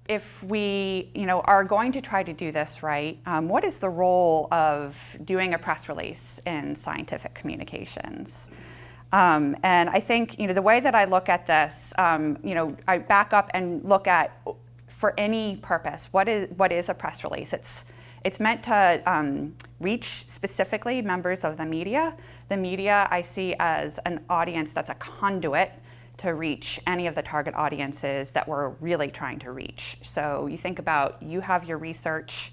if we, are going to try to do this right, what is the role of doing a press release in scientific communications? And I think, the way that I look at this, I back up and look at, for any purpose, what is a press release? It's meant to reach specifically members of the media. The media I see as an audience that's a conduit to reach any of the target audiences that we're really trying to reach. So you think about, you have your research,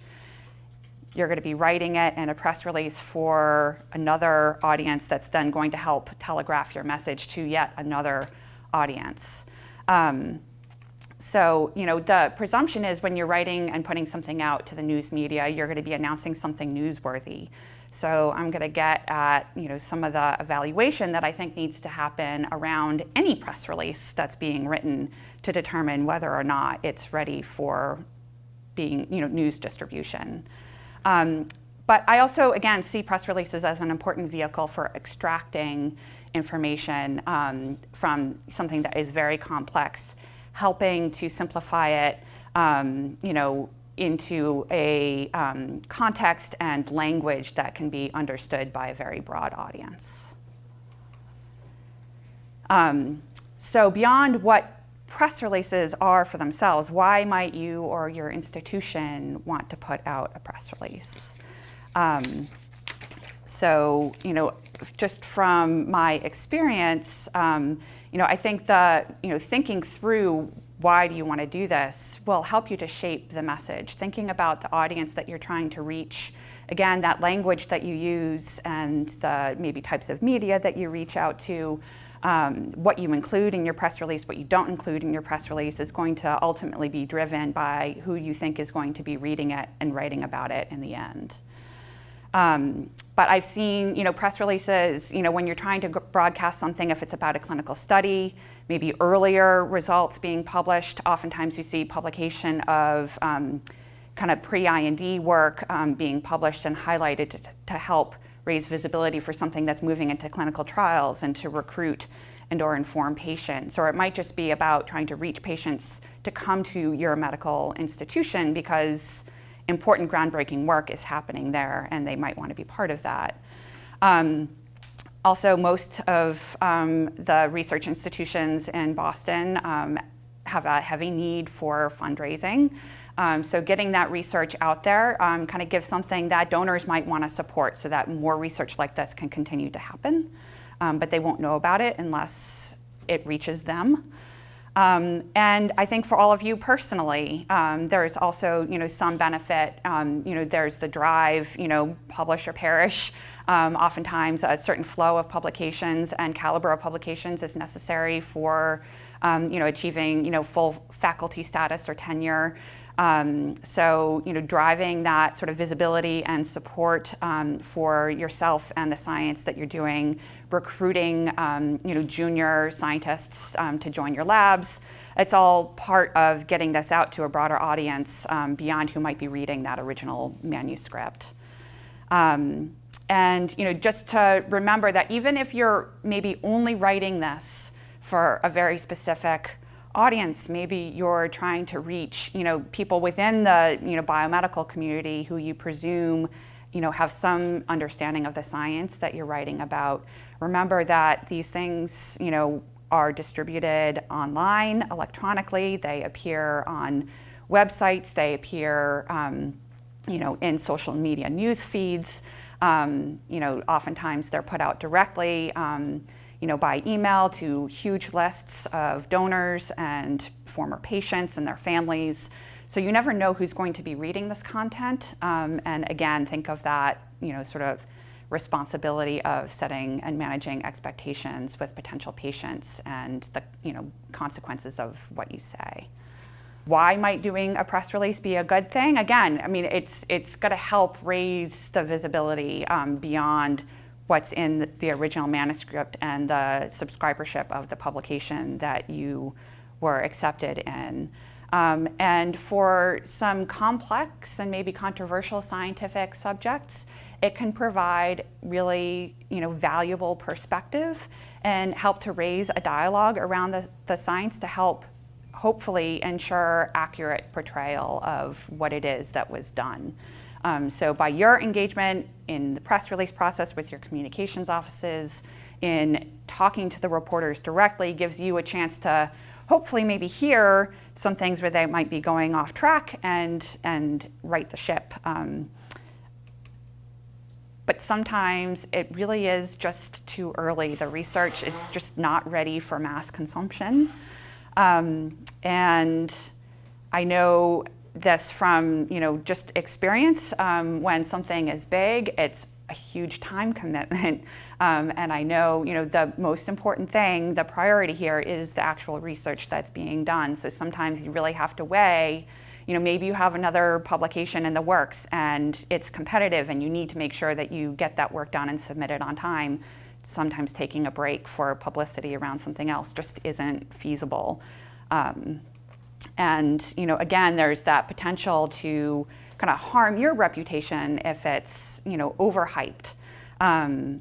you're going to be writing it in a press release for another audience that's then going to help telegraph your message to yet another audience. So, the presumption is when you're writing and putting something out to the news media, you're going to be announcing something newsworthy. So I'm going to get at, some of the evaluation that I think needs to happen around any press release that's being written to determine whether or not it's ready for being, news distribution. But I also, again, see press releases as an important vehicle for extracting information from something that is very complex, helping to simplify it, into a context and language that can be understood by a very broad audience. So beyond what press releases are for themselves, why might you or your institution want to put out a press release? So, just from my experience, I think that, thinking through why do you want to do this will help you to shape the message. Thinking about the audience that you're trying to reach, again, that language that you use and the maybe types of media that you reach out to, what you include in your press release, what you don't include in your press release is going to ultimately be driven by who you think is going to be reading it and writing about it in the end. But I've seen, press releases, when you're trying to broadcast something, if it's about a clinical study, maybe earlier results being published, oftentimes you see publication of kind of pre-IND work being published and highlighted to help raise visibility for something that's moving into clinical trials and to recruit and or inform patients. Or it might just be about trying to reach patients to come to your medical institution because important groundbreaking work is happening there and they might want to be part of that. Also, most of the research institutions in Boston have a heavy need for fundraising. So getting that research out there kind of gives something that donors might want to support so that more research like this can continue to happen. But they won't know about it unless it reaches them. And I think for all of you personally, there's also, some benefit. There's the drive, publish or perish. Oftentimes, a certain flow of publications and caliber of publications is necessary for, achieving, full faculty status or tenure. So, driving that sort of visibility and support for yourself and the science that you're doing, recruiting, junior scientists to join your labs. It's all part of getting this out to a broader audience beyond who might be reading that original manuscript. And, just to remember that even if you're maybe only writing this for a very specific audience, maybe you're trying to reach, people within the, biomedical community who you presume, have some understanding of the science that you're writing about. Remember that these things, are distributed online, electronically. They appear on websites. They appear, in social media news feeds. Oftentimes they're put out directly, by email to huge lists of donors and former patients and their families. So you never know who's going to be reading this content. And again, think of that, sort of responsibility of setting and managing expectations with potential patients and the, consequences of what you say. Why might doing a press release be a good thing? Again, it's going to help raise the visibility beyond what's in the original manuscript and the subscribership of the publication that you were accepted in. And for some complex and maybe controversial scientific subjects, it can provide really, valuable perspective and help to raise a dialogue around the science to help hopefully ensure accurate portrayal of what it is that was done. So by your engagement in the press release process with your communications offices, in talking to the reporters directly, gives you a chance to hopefully maybe hear some things where they might be going off track and right the ship. But sometimes it really is just too early. The research is just not ready for mass consumption. And I know this from just experience. When something is big, it's a huge time commitment. And I know the most important thing, the priority here is the actual research that's being done. So sometimes you really have to weigh, maybe you have another publication in the works and it's competitive and you need to make sure that you get that work done and submit it on time. Sometimes taking a break for publicity around something else just isn't feasible. And again, there's that potential to kind of harm your reputation if it's overhyped.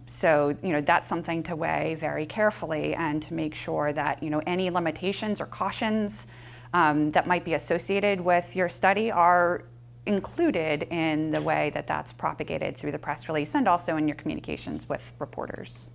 So that's something to weigh very carefully and to make sure that any limitations or cautions that might be associated with your study are included in the way that that's propagated through the press release and also in your communications with reporters.